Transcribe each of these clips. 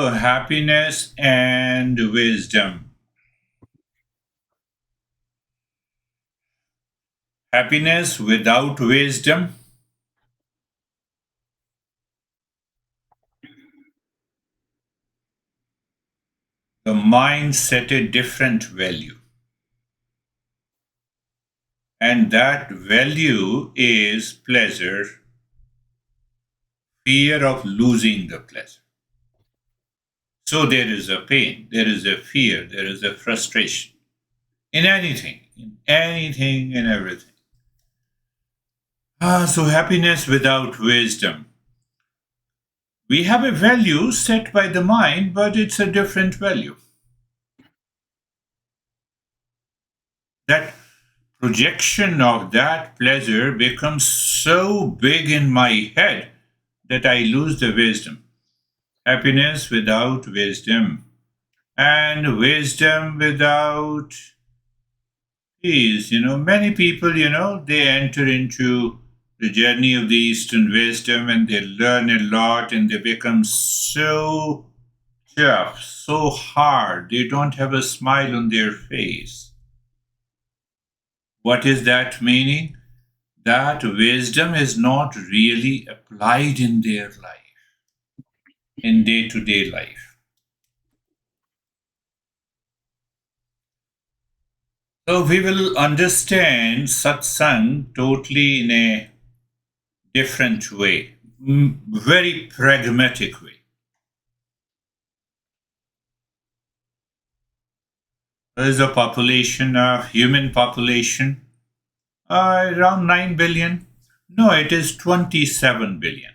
So, happiness and wisdom. Happiness without wisdom, the mind set a different value. And that value is pleasure, fear of losing the pleasure. So there is a pain, there is a fear, there is a frustration in anything and everything. So happiness without wisdom. We have a value set by the mind, but it's a different value. That projection of that pleasure becomes so big in my head that I lose the wisdom. Happiness without wisdom, and wisdom without peace. Many people, they enter into the journey of the Eastern wisdom and they learn a lot and they become so tough, so hard. They don't have a smile on their face. What is that meaning? That wisdom is not really applied in their life, in day to day life. So we will understand satsang totally in a different way, very pragmatic way. There is a population of human population around 9 billion. No, it is 27 billion.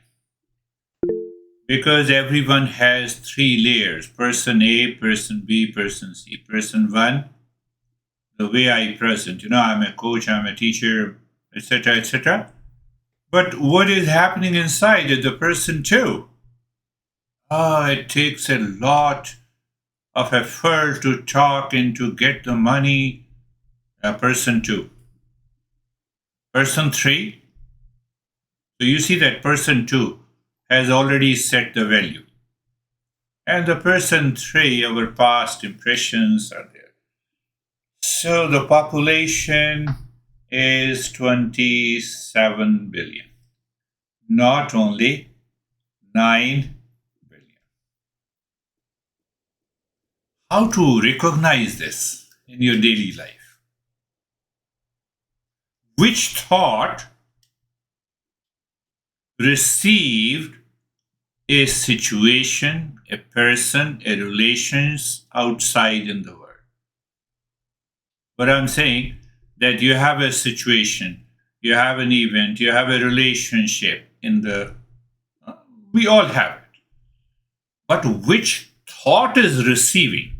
Because everyone has three layers: person A, person B, person C. Person 1, the way I present, I'm a coach, I'm a teacher, etc., etc. But what is happening inside is the person 2. It takes a lot of effort to talk and to get the money. Person 2. Person 3. So you see that person 2 has already set the value. And the person 3, our past impressions are there. So the population is 27 billion, not only 9 billion. How to recognize this in your daily life? Which thought received a situation, a person, a relations outside in the world? But I'm saying that you have a situation, you have an event, you have a relationship we all have it. But which thought is receiving,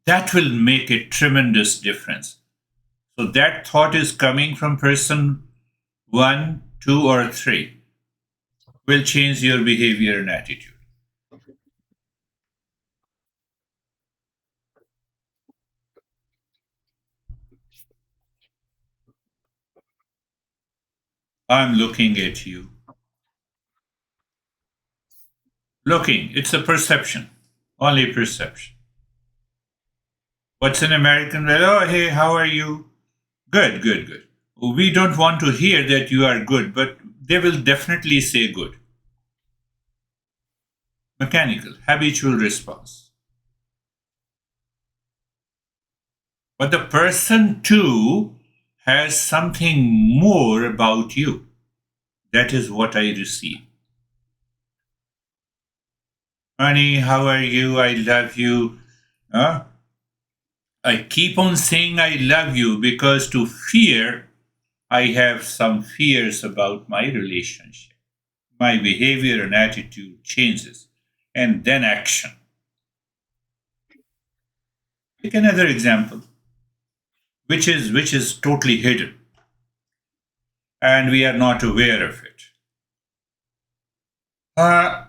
that will make a tremendous difference. So that thought is coming from person 1, 2, or 3 will change your behavior and attitude. I'm looking at you. Looking, it's a perception, only perception. What's an American? Well, oh, hey, how are you? Good, good, good. We don't want to hear that you are good, but they will definitely say good. Mechanical, habitual response. But the person too has something more about you. That is what I receive. Honey, how are you? I love you. Huh? I keep on saying I love you because to fear, I have some fears about my relationship. My behavior and attitude changes. And then action. Take another example, which is totally hidden, and we are not aware of it. Uh,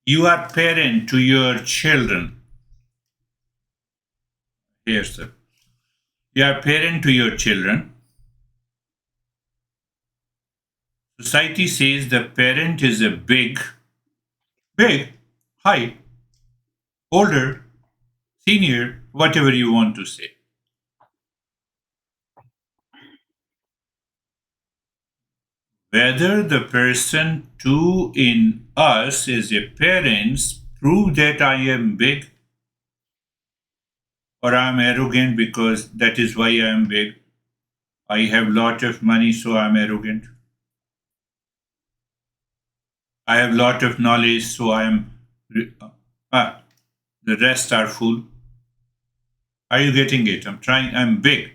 you are parent to your children. Here's the You are parent to your children. Society says the parent is a big big, high, older, senior, whatever you want to say. Whether the person two in us is a parents prove that I am big or I am arrogant because that is why I am big. I have lot of money, so I am arrogant. I have lot of knowledge, so I am. Ah, the rest are full. Are you getting it? I'm trying. I'm big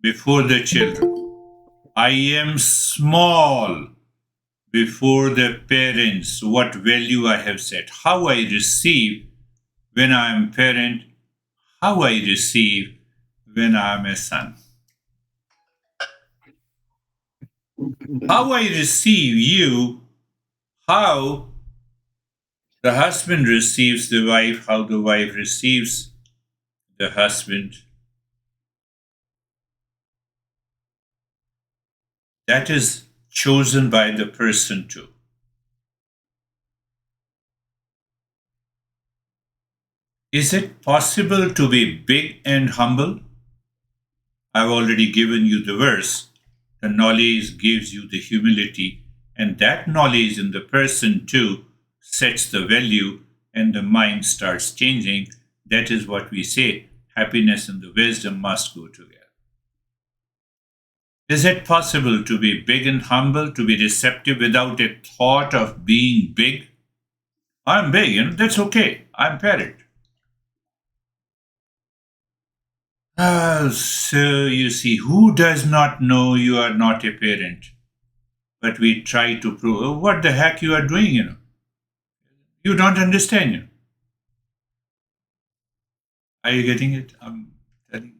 before the children. I am small before the parents. What value I have set, how I receive when I am parent, how I receive when I am a son, how I receive you, how the husband receives the wife, how the wife receives the husband. That is chosen by the person too. Is it possible to be big and humble? I've already given you the verse. The knowledge gives you the humility, and that knowledge in the person too sets the value, and the mind starts changing. That is what we say happiness and the wisdom must go together. Is it possible to be big and humble, to be receptive without a thought of being big? I'm big, that's okay. I'm parent. So you see, who does not know you are not a parent? But we try to prove, "Oh, what the heck you are doing. You don't understand. Are you getting it? I'm telling you.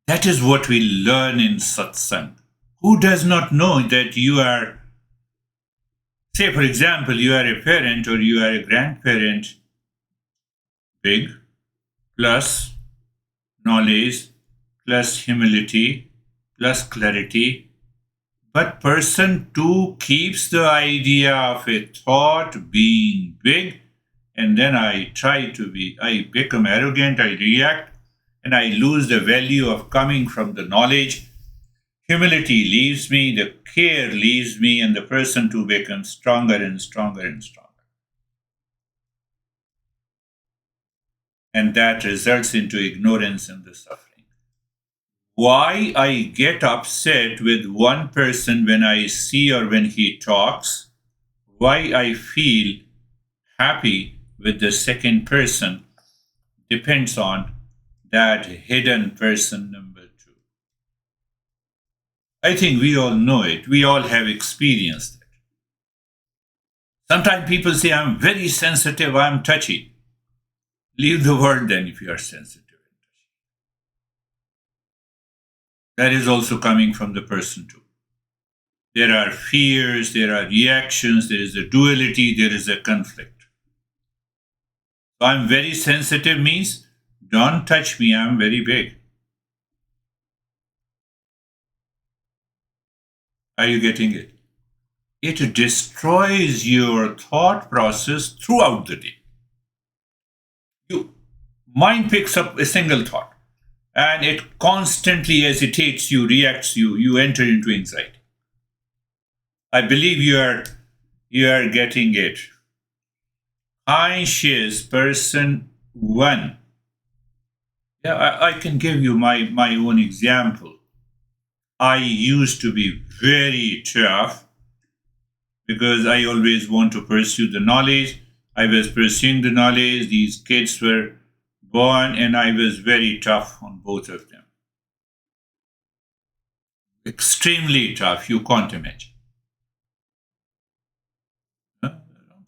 That is what we learn in satsang. Who does not know that you are, say, for example, you are a parent or you are a grandparent, big, plus knowledge, plus humility, plus clarity. But person two keeps the idea of a thought being big, and then I become arrogant, I react, and I lose the value of coming from the knowledge. Humility leaves me, the care leaves me, and the person two becomes stronger and stronger and stronger. And that results into ignorance and the suffering. Why I get upset with one person when I see or when he talks, why I feel happy with the second person depends on that hidden person number two. I think we all know it. We all have experienced it. Sometimes people say, I'm very sensitive, I'm touchy. Leave the world then if you are sensitive. That is also coming from the person too. There are fears, there are reactions, there is a duality, there is a conflict. So I'm very sensitive means don't touch me, I'm very big. Are you getting it? It destroys your thought process throughout the day. You mind picks up a single thought and it constantly agitates you, reacts you enter into anxiety. I believe you are getting it. Conscious person one. Yeah, I can give you my own example. I used to be very tough because I always want to pursue the knowledge. I was pursuing the knowledge. These kids were born, and I was very tough on both of them. Extremely tough. You can't imagine. Huh?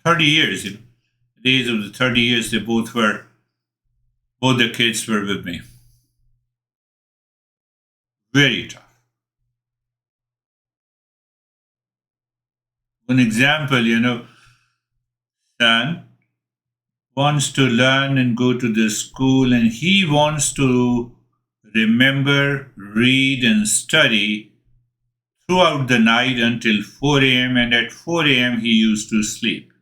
30 years, the days of the 30 years, both the kids were with me. Very tough. One example, son wants to learn and go to the school, and he wants to remember, read, and study throughout the night until 4 a.m., and at 4 a.m. he used to sleep.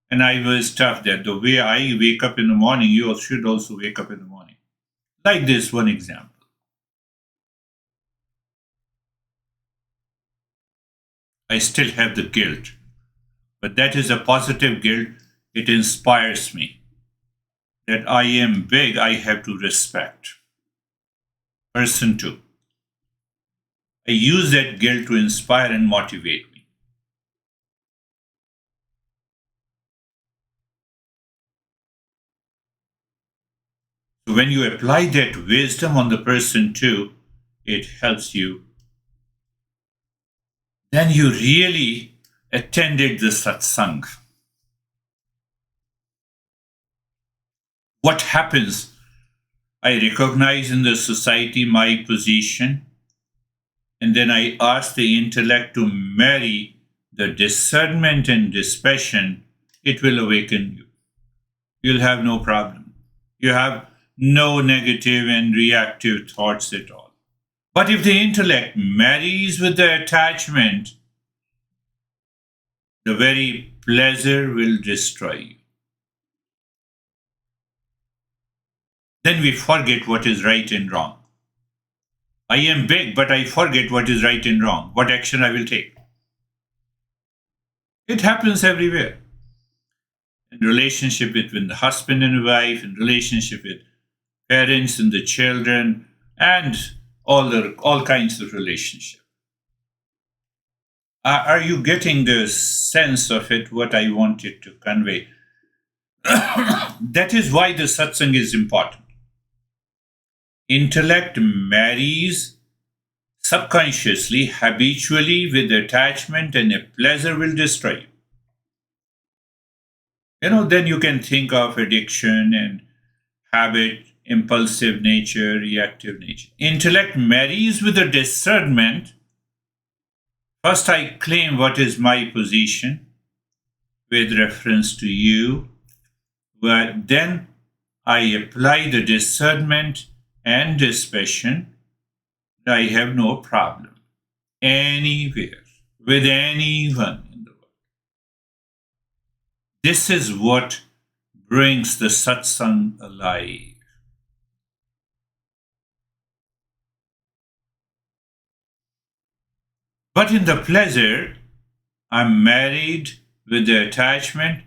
And I was tough that the way I wake up in the morning, you should also wake up in the morning. Like this one example. I still have the guilt, but that is a positive guilt. It inspires me that I am big, I have to respect. Person two. I use that guilt to inspire and motivate me. So when you apply that wisdom on the person two, it helps you. Then you really attended the satsang. What happens? I recognize in the society my position, and then I ask the intellect to marry the discernment and dispassion. It will awaken you. You'll have no problem. You have no negative and reactive thoughts at all. But if the intellect marries with the attachment, the very pleasure will destroy you. Then we forget what is right and wrong. I am big, but I forget what is right and wrong, what action I will take. It happens everywhere. In relationship between the husband and wife, in relationship with parents and the children, and all kinds of relationship. Are you getting the sense of it, what I wanted to convey? That is why the satsang is important. Intellect marries subconsciously, habitually with attachment, and a pleasure will destroy you. Then you can think of addiction and habit, impulsive nature, reactive nature. Intellect marries with a discernment. First, I claim what is my position with reference to you, but then I apply the discernment and dispassion. I have no problem anywhere with anyone in the world. This is what brings the satsang alive. But in the pleasure, I'm married with the attachment,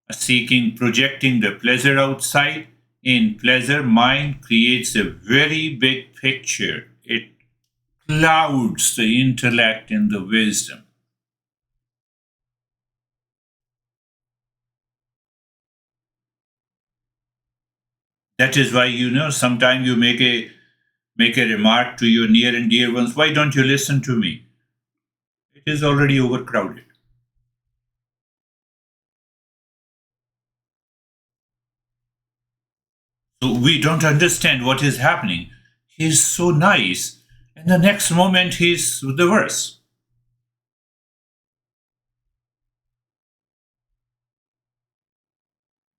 projecting the pleasure outside. In pleasure, mind creates a very big picture. It clouds the intellect and the wisdom. That is why, sometimes you make a remark to your near and dear ones, why don't you listen to me? It is already overcrowded. So we don't understand what is happening. He's so nice, and the next moment he's the worst.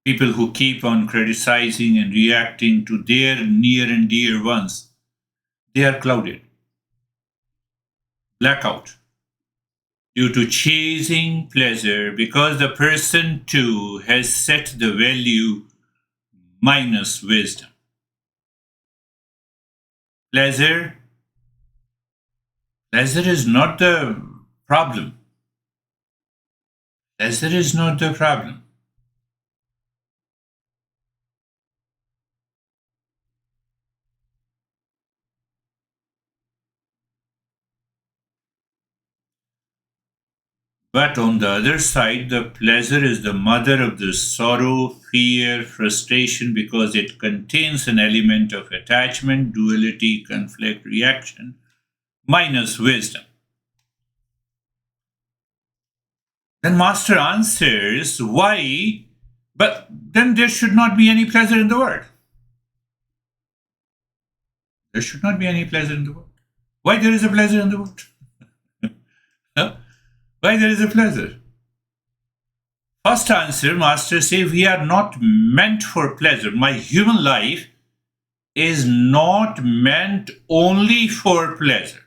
People who keep on criticizing and reacting to their near and dear ones, they are clouded. Blackout. Due to chasing pleasure, because the person too has set the value minus wisdom. Pleasure is not the problem. Pleasure is not the problem. But on the other side, the pleasure is the mother of the sorrow, fear, frustration, because it contains an element of attachment, duality, conflict, reaction, minus wisdom. Then Master answers, why? But then there should not be any pleasure in the world. There should not be any pleasure in the world. Why there is a pleasure in the world? Huh? Why there is a pleasure? First answer, Master says, we are not meant for pleasure. My human life is not meant only for pleasure.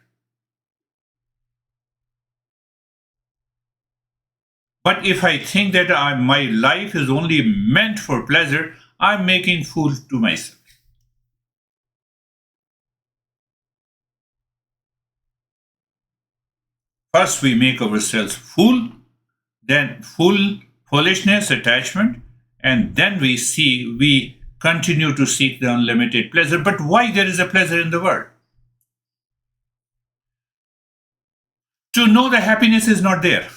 But if I think that my life is only meant for pleasure, I'm making fool to myself. First, we make ourselves fool, then foolishness, attachment, and then we continue to seek the unlimited pleasure. But why there is a pleasure in the world? To know the happiness is not there.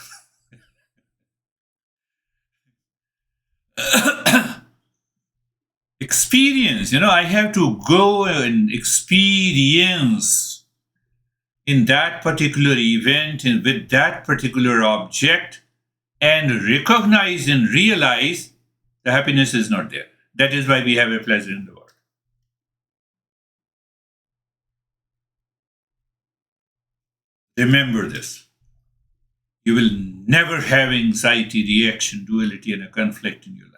Experience, I have to go and experience in that particular event and with that particular object and recognize and realize the happiness is not there. That is why we have a pleasure in the world. Remember this. You will never have anxiety, reaction, duality, and a conflict in your life.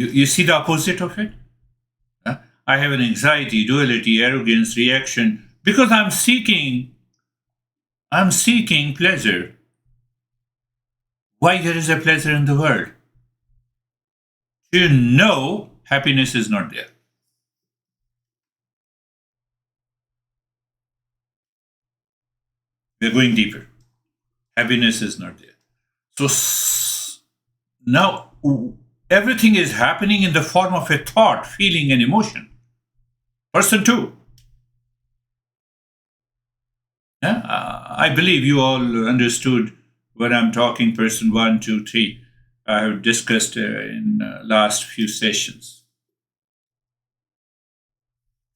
You see the opposite of it? Huh? I have an anxiety, duality, arrogance, reaction because I'm seeking pleasure. Why there is a pleasure in the world? You know happiness is not there. We're going deeper. Happiness is not there. So now everything is happening in the form of a thought, feeling, and emotion. Person two. Yeah, I believe you all understood what I'm talking. Person one, two, three. I have discussed in last few sessions.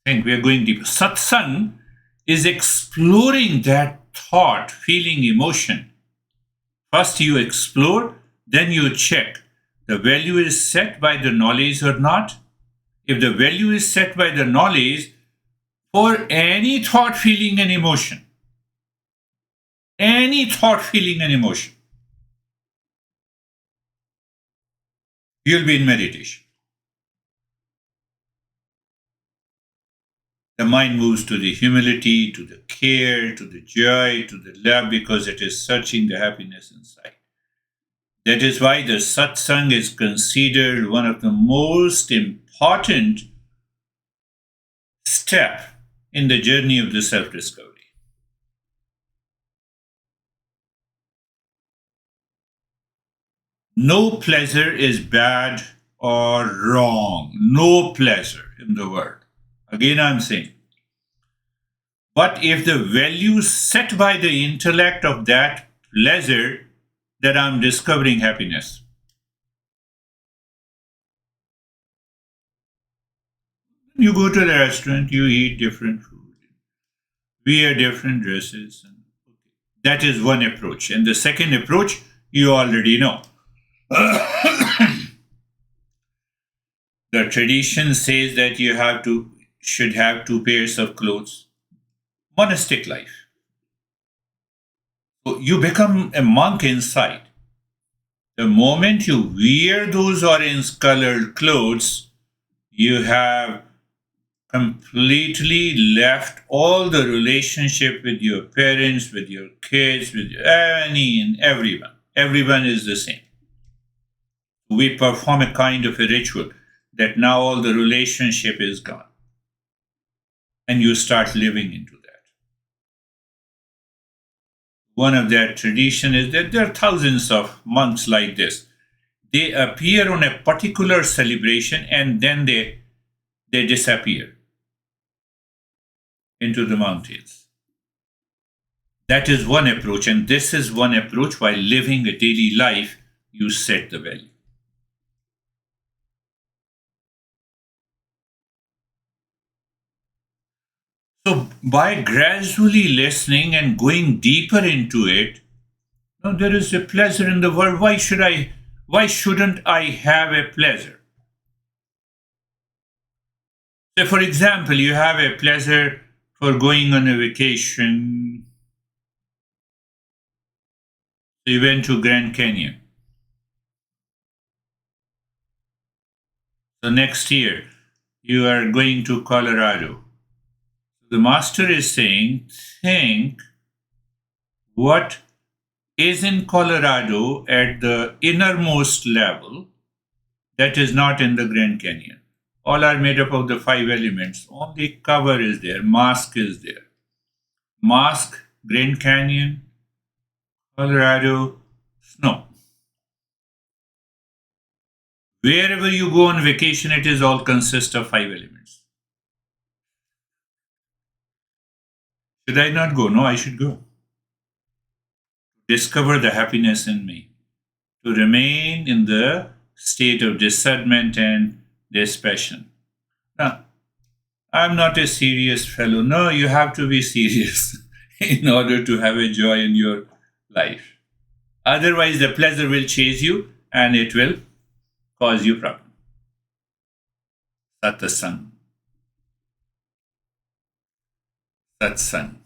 I think we are going deeper. Satsang is exploring that thought, feeling, emotion. First you explore, then you check. The value is set by the knowledge or not. If the value is set by the knowledge, for any thought, feeling, and emotion, you'll be in meditation. The mind moves to the humility, to the care, to the joy, to the love because it is searching the happiness inside. That is why the satsang is considered one of the most important step in the journey of the self-discovery. No pleasure is bad or wrong. No pleasure in the world. Again, I'm saying. But if the value set by the intellect of that pleasure, that I'm discovering happiness. You go to the restaurant, you eat different food, wear different dresses. That is one approach. And the second approach, you already know. The tradition says that should have two pairs of clothes. Monastic life. So you become a monk inside. The moment you wear those orange colored clothes, you have completely left all the relationship with your parents, with your kids, with any and everyone. Everyone is the same. We perform a kind of a ritual that now all the relationship is gone. And you start living into that. One of their tradition is that there are thousands of monks like this. They appear on a particular celebration and then they disappear into the mountains. That is one approach, and this is one approach. While living a daily life, you set the value. So, by gradually listening and going deeper into it, there is a pleasure in the world. Why shouldn't I have a pleasure? So, for example, you have a pleasure for going on a vacation. So you went to Grand Canyon. So next year, you are going to Colorado. The master is saying, think what is in Colorado at the innermost level that is not in the Grand Canyon. All are made up of the five elements. Only cover is there, mask is there. Mask, Grand Canyon, Colorado, snow. Wherever you go on vacation, it is all consist of five elements. Should I not go? No, I should go. Discover the happiness in me. To remain in the state of discernment and dispassion. Now, I'm not a serious fellow. No, you have to be serious in order to have a joy in your life. Otherwise, the pleasure will chase you and it will cause you problem. Satsang. Satsang.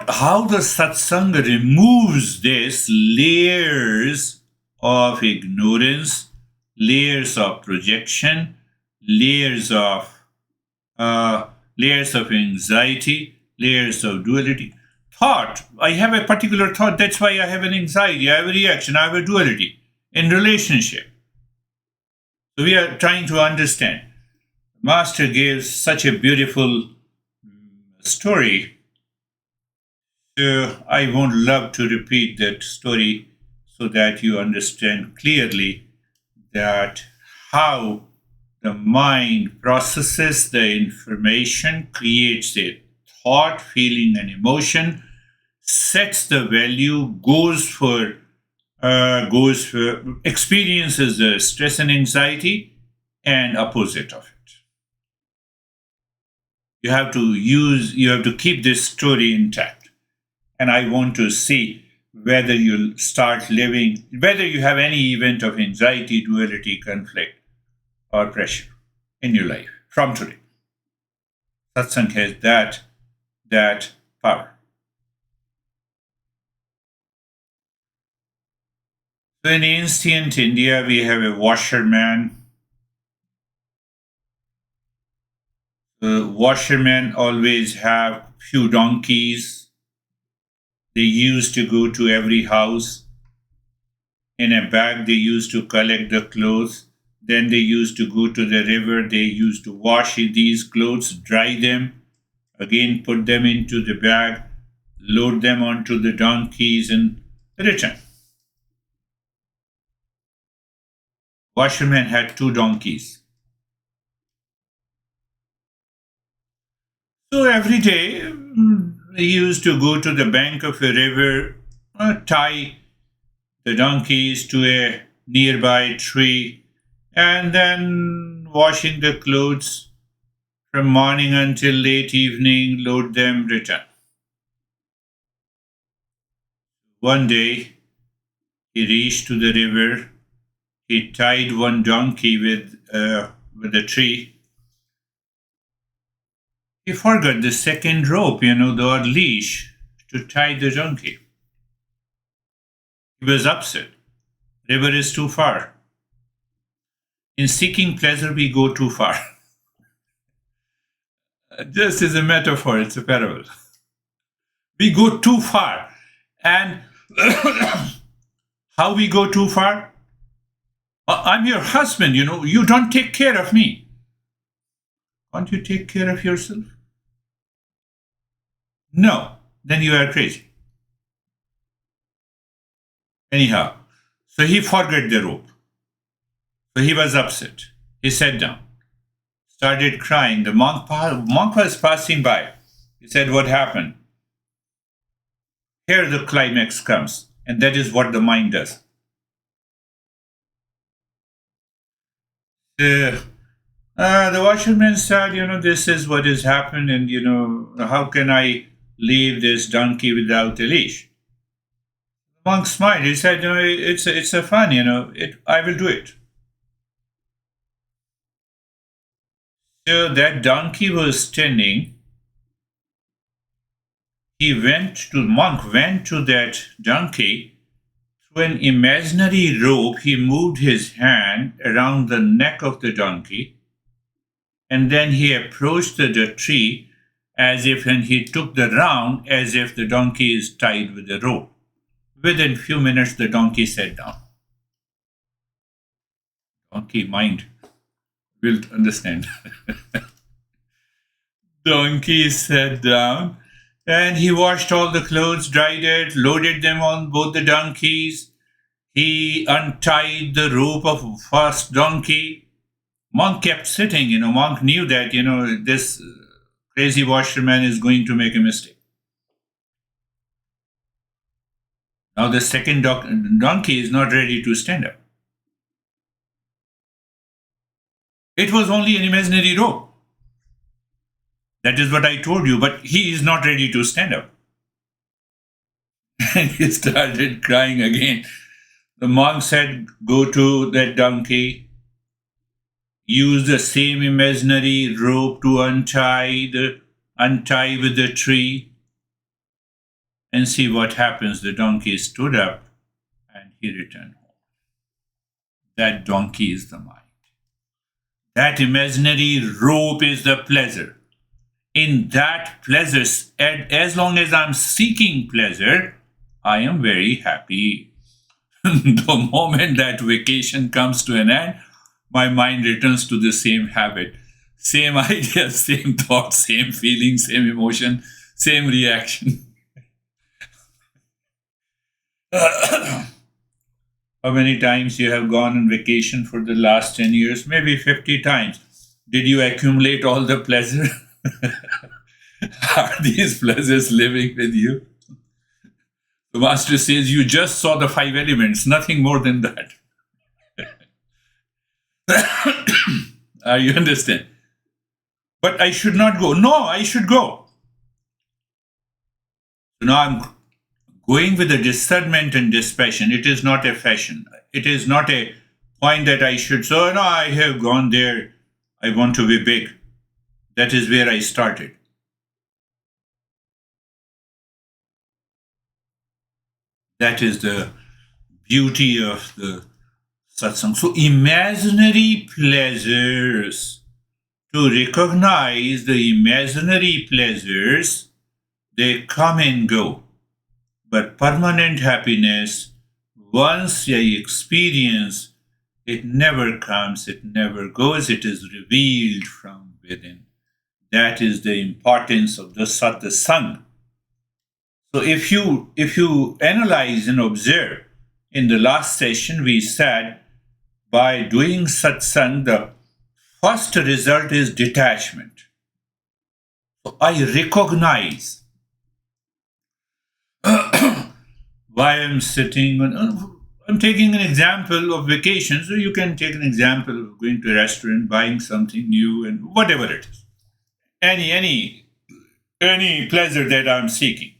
How the satsang removes this layers of ignorance, layers of projection, layers of anxiety, layers of duality. Thought, I have a particular thought, that's why I have an anxiety, I have a reaction, I have a duality in relationship. So we are trying to understand. Master gives such a beautiful story. So I won't love to repeat that story so that you understand clearly that how the mind processes the information, creates a thought, feeling, and emotion, sets the value, goes for experiences the stress and anxiety, and opposite of it. You have to keep this story intact. And I want to see whether you'll start living, whether you have any event of anxiety, duality, conflict, or pressure in your life from today. Satsang has that power. So in ancient India, we have a washerman. The washermen always have few donkeys. They used to go to every house. In a bag, they used to collect the clothes. Then they used to go to the river. They used to wash these clothes, dry them, again put them into the bag, load them onto the donkeys, and return. Washerman had 2 donkeys. So every day he used to go to the bank of a river, tie the donkeys to a nearby tree, and then washing the clothes from morning until late evening, load them, return. One day he reached to the river. He tied one donkey with a tree. He forgot the second rope, the leash to tie the donkey. He was upset. River is too far. In seeking pleasure, we go too far. This is a metaphor, it's a parable. We go too far. And how we go too far? I'm your husband, you don't take care of me. Can't you take care of yourself? No, then you are crazy. Anyhow, so he forgot the rope. So he was upset. He sat down, started crying. The monk was passing by. He said, "What happened?" Here the climax comes, and that is what the mind does. The washerman said, this is what has happened, and, how can I leave this donkey without a leash? The monk smiled. He said, it's a fun, I will do it. So that donkey was standing. Monk went to that donkey. Through an imaginary rope, he moved his hand around the neck of the donkey, and then he approached the tree as if, and he took the round as if the donkey is tied with a rope. Within few minutes, the donkey sat down. Donkey mind will understand. Donkey sat down and he washed all the clothes, dried it, loaded them on both the donkeys. He untied the rope of first donkey. Monk kept sitting. Monk knew that, this crazy washerman is going to make a mistake. Now the second donkey is not ready to stand up. It was only an imaginary rope. That is what I told you, but he is not ready to stand up. And he started crying again. The monk said, go to that donkey, use the same imaginary rope to untie with the tree, and see what happens. The donkey stood up and he returned home. That donkey is the mind. That imaginary rope is the pleasure. In that pleasure, as long as I'm seeking pleasure, I am very happy. The moment that vacation comes to an end, my mind returns to the same habit, same idea, same thought, same feeling, same emotion, same reaction. How many times you have gone on vacation for the last 10 years? Maybe 50 times. Did you accumulate all the pleasure? Are these pleasures living with you? The master says you just saw the 5 elements, nothing more than that. You understand? But I should not go. No, I should go. So now I'm going with the discernment and dispassion. It is not a fashion. It is not a point that I should say, no, I have gone there. I want to be big. That is where I started. That is the beauty of the satsang. So imaginary pleasures, to recognize the imaginary pleasures, they come and go. But permanent happiness, once I experience, it never comes, it never goes, it is revealed from within. That is the importance of the satsang. So if you analyze and observe, in the last session we said by doing satsang, the first result is detachment. So I recognize why I'm sitting. I'm taking an example of vacation, so you can take an example of going to a restaurant, buying something new, and whatever it is. Any pleasure that I'm seeking.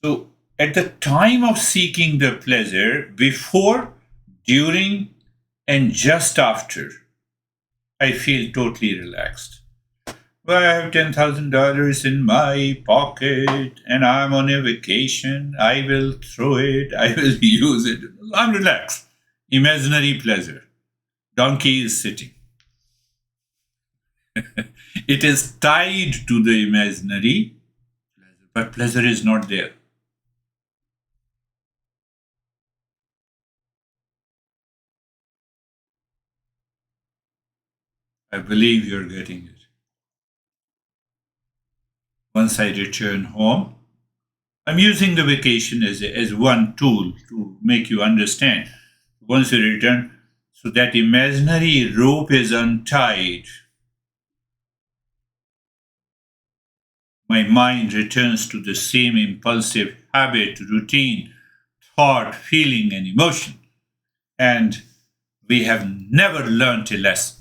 So at the time of seeking the pleasure, before, during, and just after, I feel totally relaxed. Well, I have $10,000 in my pocket and I'm on a vacation. I will throw it. I will use it. I'm relaxed. Imaginary pleasure. Donkey is sitting. It is tied to the imaginary pleasure, but pleasure is not there. I believe you're getting it. Once I return home, I'm using the vacation as one tool to make you understand. Once you return, so that imaginary rope is untied. My mind returns to the same impulsive habit, routine, thought, feeling, and emotion. And we have never learned a lesson.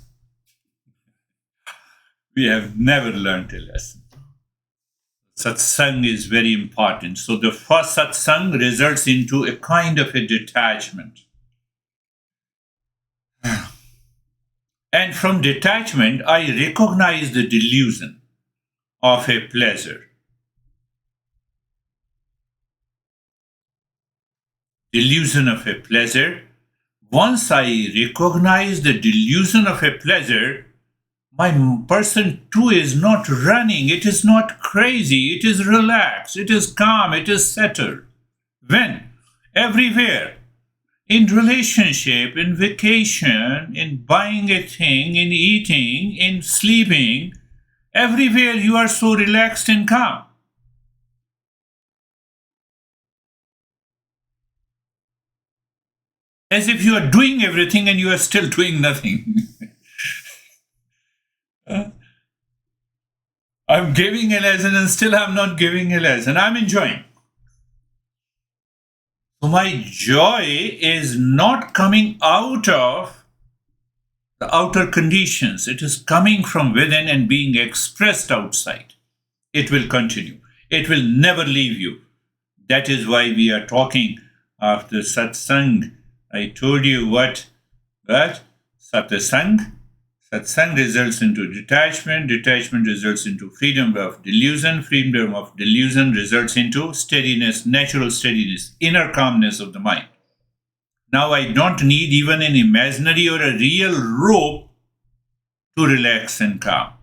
We have never learned a lesson. Satsang is very important. So the first satsang results into a kind of a detachment. And from detachment, I recognize the delusion of a pleasure. Delusion of a pleasure. Once I recognize the delusion of a pleasure, My person two is not running, it is not crazy, it is relaxed, it is calm, it is settled. When? Everywhere. In relationship, in vacation, in buying a thing, in eating, in sleeping, everywhere you are so relaxed and calm. As if you are doing everything and you are still doing nothing. I'm giving a lesson and still I'm not giving a lesson. I'm enjoying. So my joy is not coming out of the outer conditions. It is coming from within and being expressed outside. It will continue. It will never leave you. That is why we are talking after satsang. I told you what? Satsang. Satsang results into detachment. Detachment results into freedom of delusion. Freedom of delusion results into steadiness, natural steadiness, inner calmness of the mind. Now I don't need even an imaginary or a real rope to relax and calm.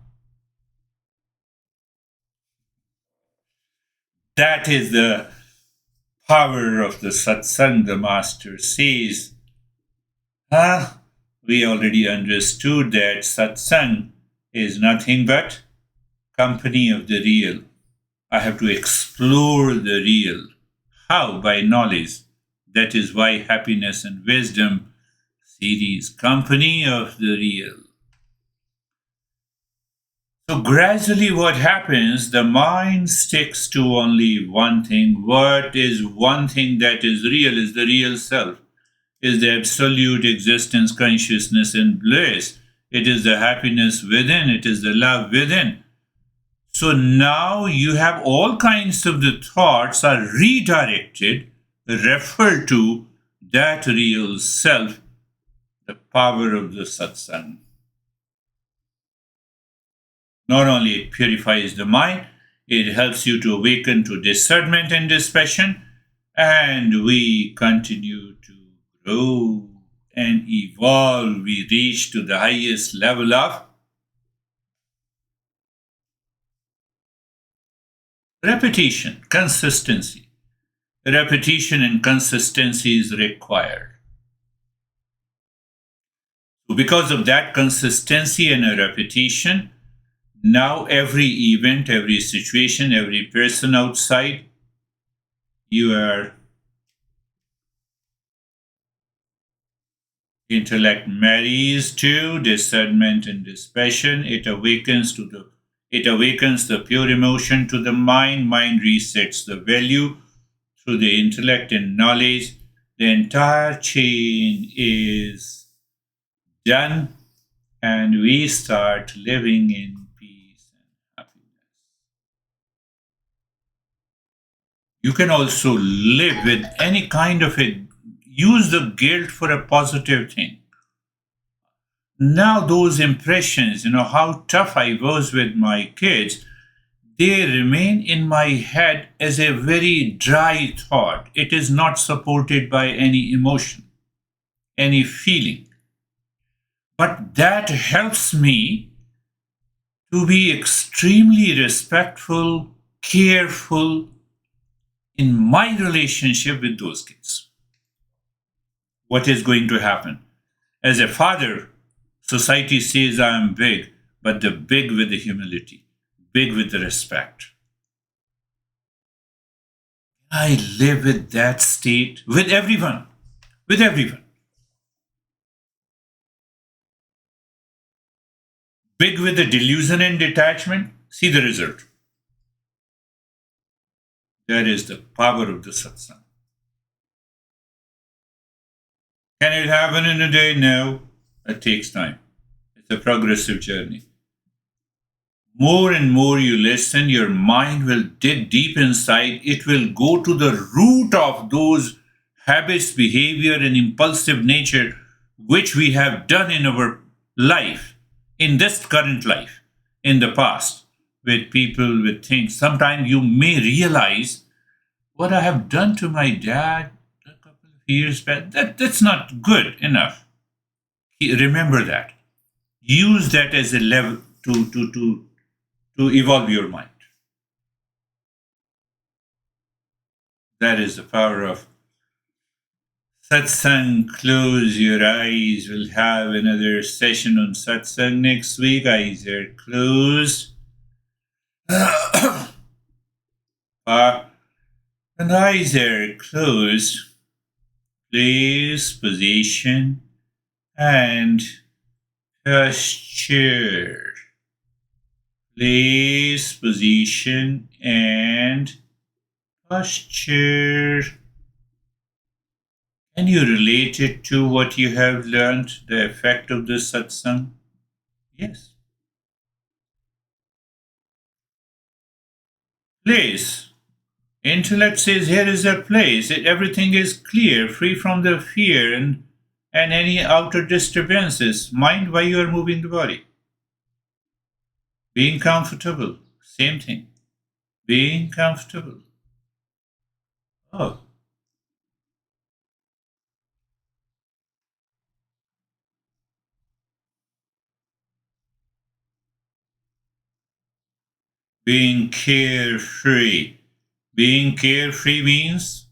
That is the power of the satsang, the master says. We already understood that satsang is nothing but company of the real. I have to explore the real. How? By knowledge. That is why happiness and wisdom series, company of the real. So gradually what happens, the mind sticks to only one thing. What is one thing that is real is the real self, is the absolute existence, consciousness, and bliss. It is the happiness within, it is the love within. So now you have all kinds of the thoughts are redirected, referred to that real self, the power of the satsang. Not only it purifies the mind, it helps you to awaken to discernment and dispassion, and we continue to grow and evolve. We reach to the highest level of repetition, consistency. Repetition and consistency is required. So because of that consistency and a repetition, now every event, every situation, every person outside, your intellect marries to discernment and dispassion. It awakens the pure emotion to the mind. Mind resets the value through the intellect and knowledge. The entire chain is done, and we start living in peace and happiness. You can also live with any kind of a use the guilt for a positive thing. Now those impressions, how tough I was with my kids, they remain in my head as a very dry thought. It is not supported by any emotion, any feeling. But that helps me to be extremely respectful, careful in my relationship with those kids. What is going to happen? As a father, society says I am big, but the big with the humility, big with the respect. I live with that state with everyone, with everyone. Big with the delusion and detachment, see the result. That is the power of the satsang. Can it happen in a day? No. It takes time. It's a progressive journey. More and more you listen, your mind will dig deep inside. It will go to the root of those habits, behavior, and impulsive nature which we have done in our life, in this current life, in the past, with people, with things. Sometimes you may realize what I have done to my dad a couple of years back. That's not good enough. Remember that. use that as a level to evolve your mind. That is the power of satsang. Close your eyes. We'll have another session on satsang next week. Eyes are closed. And eyes are closed. Place, position, and posture. Place, position, and posture. Can you relate it to what you have learned, the effect of the satsang? Yes. Place. Intellect says here is a place. Everything is clear, free from the fear and any outer disturbances. Mind, why you are moving the body. Being comfortable. Same thing. Being comfortable. Oh. Being carefree. Being carefree means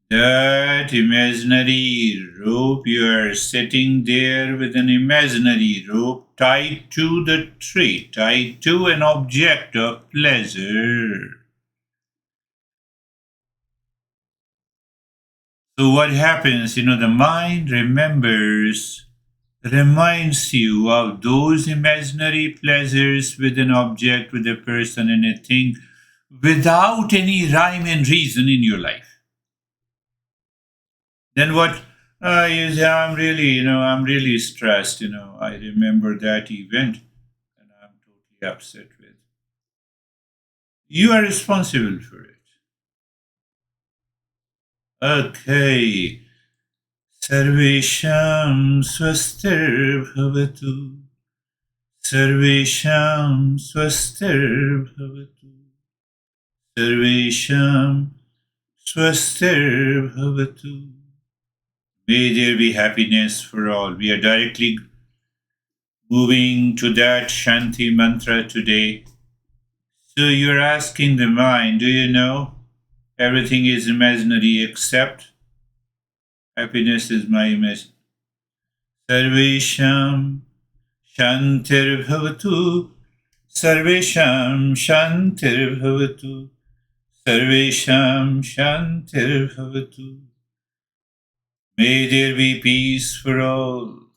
that imaginary rope, you are sitting there with an imaginary rope tied to the tree, tied to an object of pleasure. So what happens, the mind reminds you of those imaginary pleasures with an object, with a person and a thing, without any rhyme and reason in your life. Then what? You say, I'm really stressed. I remember that event, and I'm totally upset with. You are responsible for it. Okay. Sarvesham swastir bhavatu. Sarvesham swastir bhavatu. Sarvesham swastir bhavatu. May there be happiness for all. We are directly moving to that Shanti mantra today. So you're asking the mind, do you know everything is imaginary except happiness is my image. Sarvesham Shantir Bhavatu. Sarvesham Shantir Bhavatu. Sarvesham Shantir Bhavatu. May there be peace for all.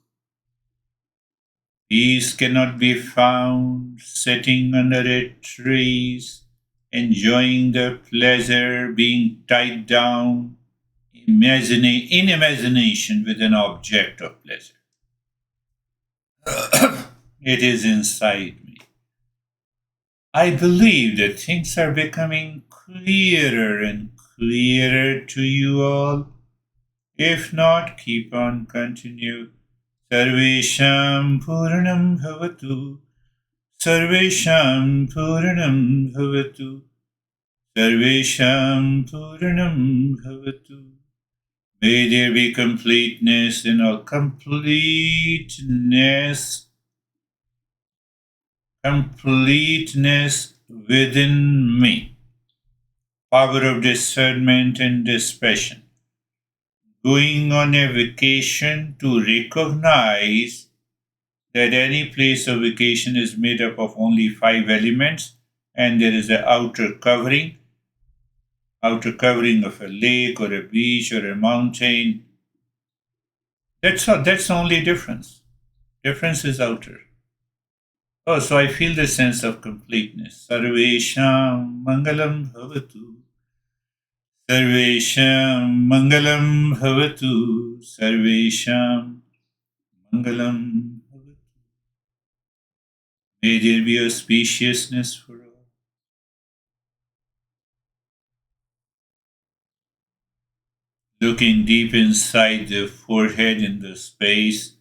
Peace cannot be found sitting under a tree, enjoying the pleasure, being tied down in imagination with an object of pleasure. It is inside me. I believe that things are becoming clearer and clearer to you all. If not, keep on, continue. Sarvesham Purnam Bhavatu. Sarvesham Purnam Bhavatu. Sarvesham Purnam Bhavatu. May there be completeness in all. Completeness within me. Power of discernment and dispassion. Going on a vacation to recognize that any place of vacation is made up of only 5 elements and there is an outer covering of a lake or a beach or a mountain. That's the only difference. Difference is outer. Oh, so I feel the sense of completeness. Sarvesham Mangalam Bhavatu. Sarvesham Mangalam Bhavatu. Sarvesham Mangalam Bhavatu. May there be auspiciousness for all. Looking deep inside the forehead in the space,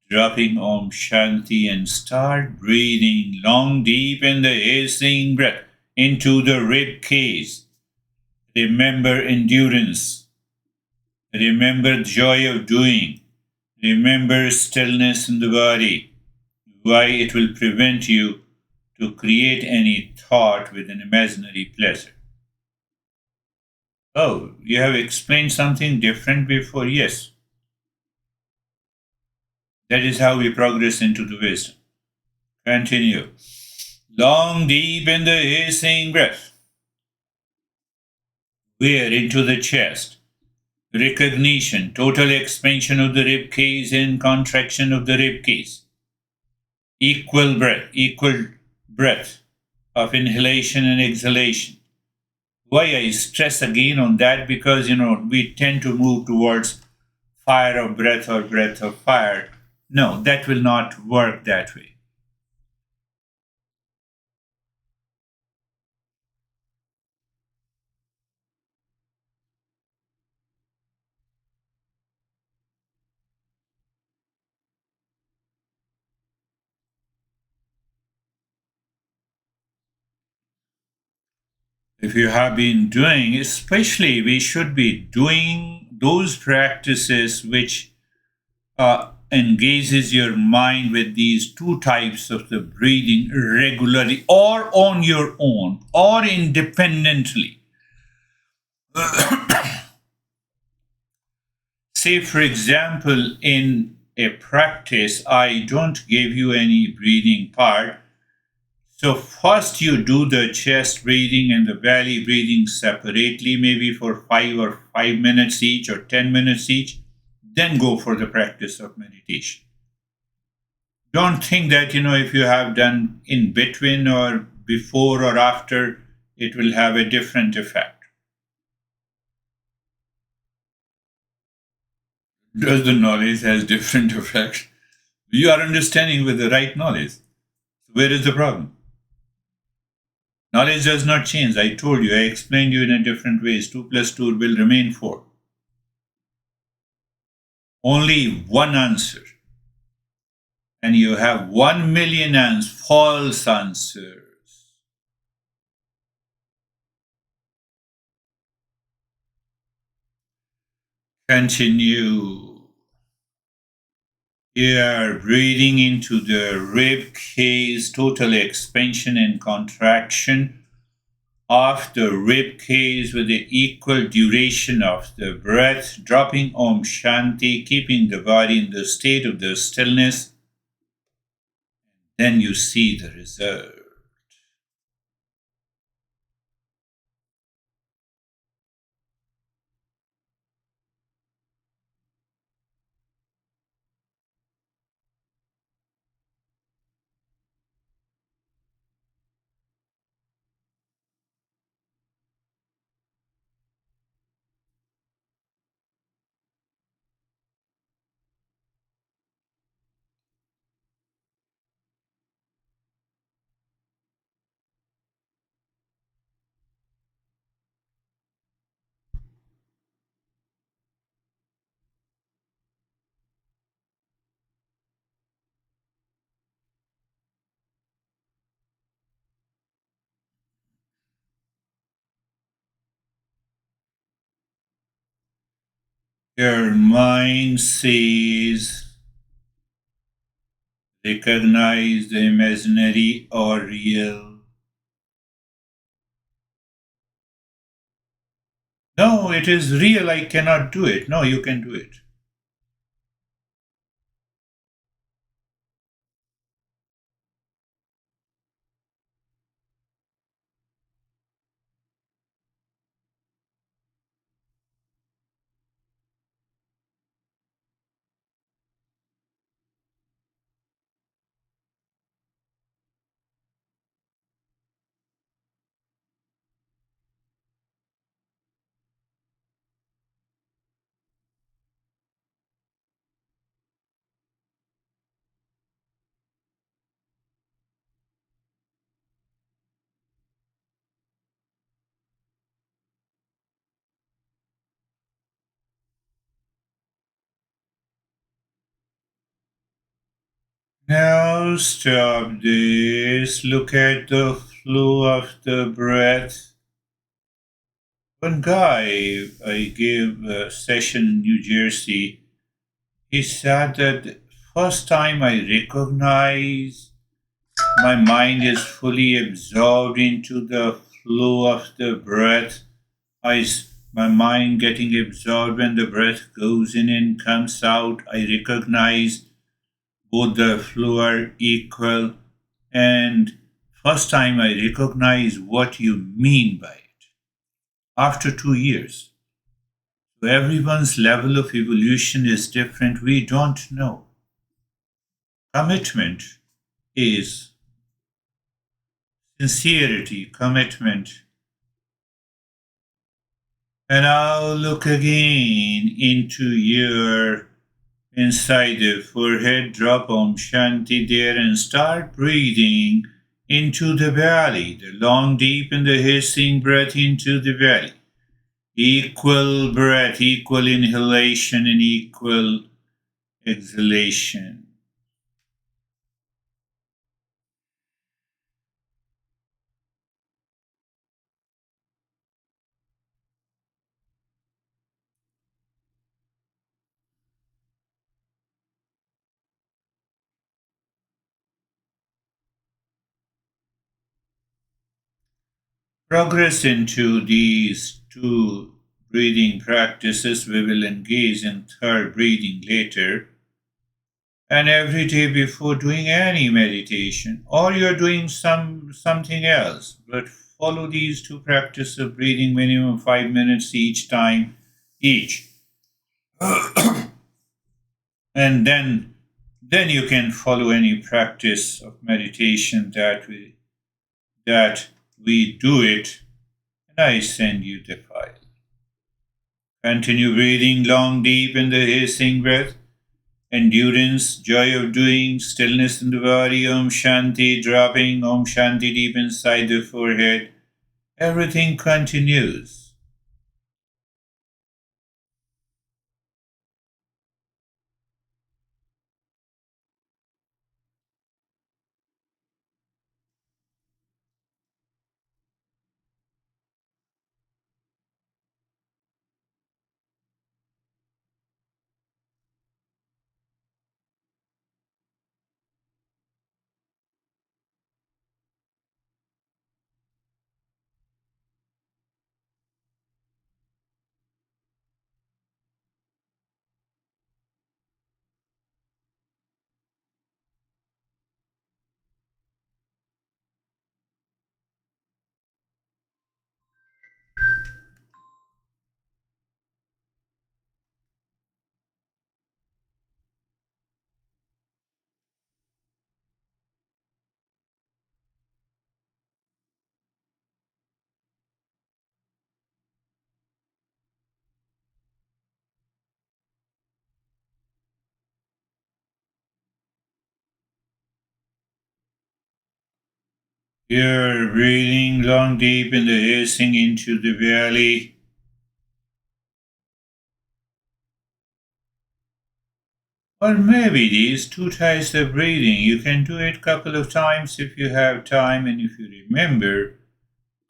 dropping Om Shanti and start breathing long, deep in the air-saying breath into the rib cage. Remember endurance. Remember joy of doing. Remember stillness in the body, why it will prevent you to create any thought with an imaginary pleasure. Oh, you have explained something different before? Yes. That is how we progress into the wisdom. Continue. Long, deep in the hissing breath. Wear into the chest. Recognition, total expansion of the rib cage and contraction of the rib cage. Equal breath of inhalation and exhalation. Why I stress again on that? Because we tend to move towards fire of breath or breath of fire. No, that will not work that way. If you have been doing, especially we should be doing those practices which engages your mind with these two types of the breathing regularly or on your own or independently. Say, for example, in a practice, I don't give you any breathing part. So, first you do the chest breathing and the belly breathing separately, maybe for 5 minutes each or 10 minutes each. Then go for the practice of meditation. Don't think that, if you have done in between or before or after, it will have a different effect. Does the knowledge has different effects? You are understanding with the right knowledge. Where is the problem? Knowledge does not change. I told you, I explained you in a different ways. 2 plus 2 will remain 4. Only one answer. And you have 1,000,000 false answers. Continue. You are breathing into the rib cage, total expansion and contraction of the rib cage with the equal duration of the breath, dropping Om Shanti, keeping the body in the state of the stillness. Then you see the result. Your mind says, recognize the imaginary or real. No, it is real, I cannot do it. No, you can do it. Now stop this. Look at the flow of the breath. One guy I gave a session in New Jersey. He said that first time I recognize my mind is fully absorbed into the flow of the breath. My mind getting absorbed when the breath goes in and comes out. I recognize both the flow are equal. And first time I recognize what you mean by it after 2 years. So everyone's level of evolution is different. We don't know. Commitment is sincerity, commitment. And now look again into your inside the forehead, drop Om Shanti there and start breathing into the belly, the long, deep and the hissing breath into the belly. Equal breath, equal inhalation and equal exhalation. Progress into these two breathing practices. We will engage in third breathing later. And every day before doing any meditation, or you're doing something else, but follow these two practices of breathing minimum 5 minutes each time each. And then you can follow any practice of meditation that we do it, and I send you the file. Continue breathing long, deep in the hissing breath. Endurance, joy of doing, stillness in the body, Om Shanti, dropping Om Shanti deep inside the forehead. Everything continues. You're breathing long, deep in the hissing into the belly. Or maybe these two types of breathing. You can do it a couple of times if you have time and if you remember,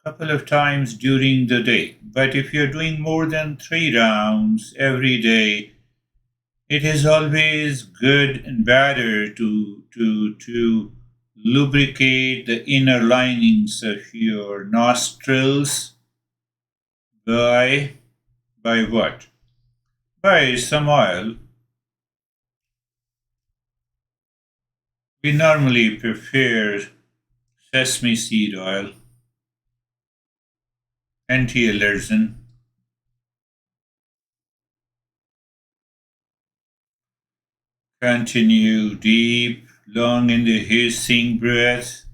a couple of times during the day. But if you're doing more than 3 rounds every day, it is always good and better to lubricate the inner linings of your nostrils by by what? By some oil. We normally prefer sesame seed oil, anti-allergen. Continue deep, long in the hissing breath.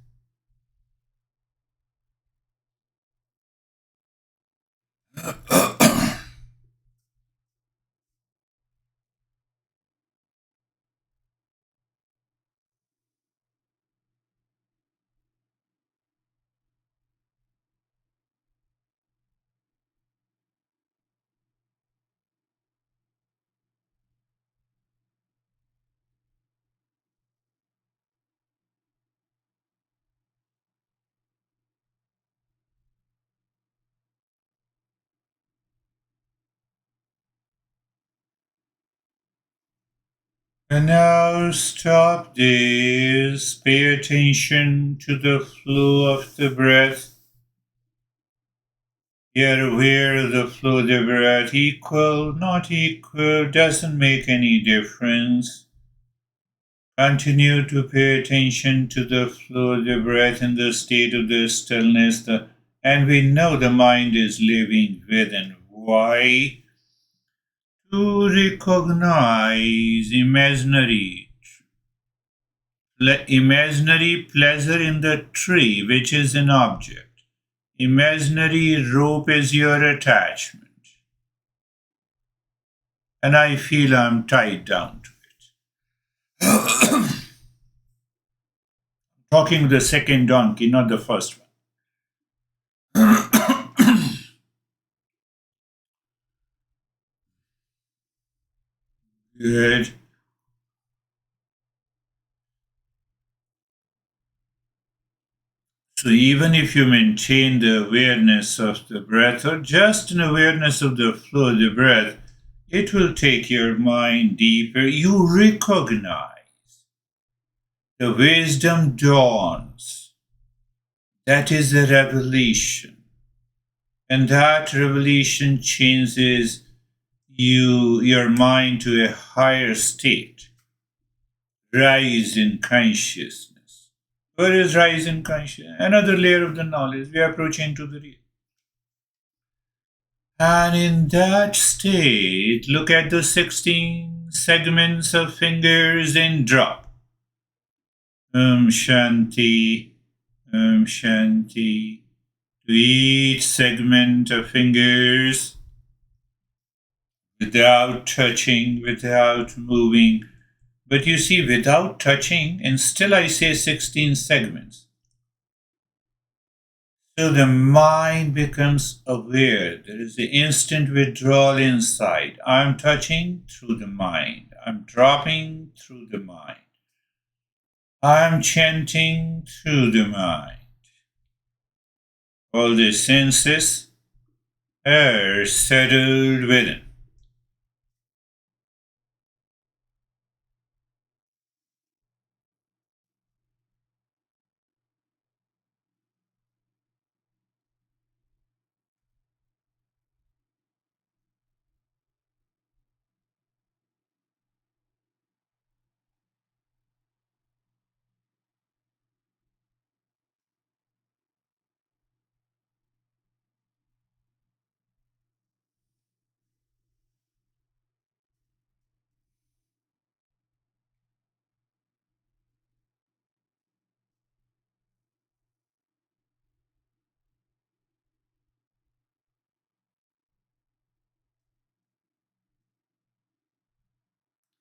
And now stop this. Pay attention to the flow of the breath. You're aware of the flow of the breath. Equal, not equal, doesn't make any difference. Continue to pay attention to the flow of the breath in the state of the stillness. And we know the mind is living within. Why? To recognize imaginary pleasure in the tree, which is an object. Imaginary rope is your attachment. And I feel I'm tied down to it. Talking the second donkey, not the first one. Good. So even if you maintain the awareness of the breath or just an awareness of the flow of the breath, it will take your mind deeper. You recognize the wisdom dawns. That is a revelation. And that revelation changes your mind to a higher state. Rise in consciousness. What is rise in consciousness? Another layer of the knowledge. We are approaching to the real. And in that state, look at the 16 segments of fingers and drop. Shanti, Shanti. To each segment of fingers, without touching, without moving. But you see, without touching, and still I say 16 segments. So the mind becomes aware. There is the instant withdrawal inside. I'm touching through the mind. I'm dropping through the mind. I'm chanting through the mind. All the senses are settled within.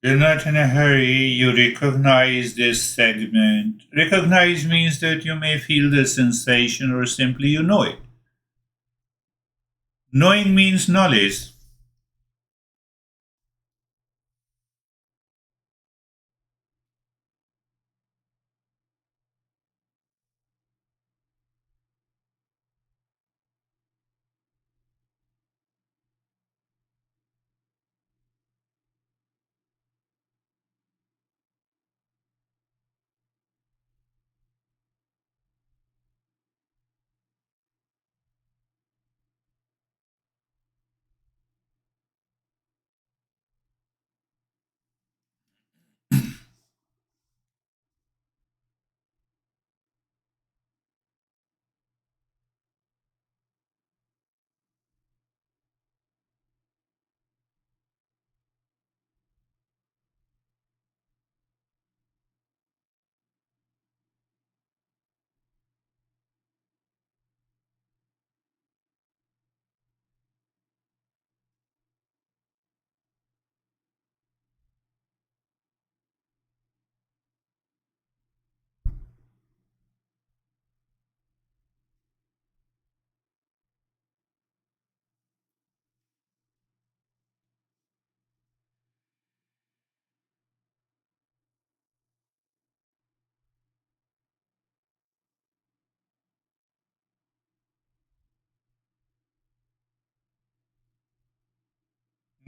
You're not in a hurry, you recognize this segment. Recognize means that you may feel the sensation or simply you know it. Knowing means knowledge.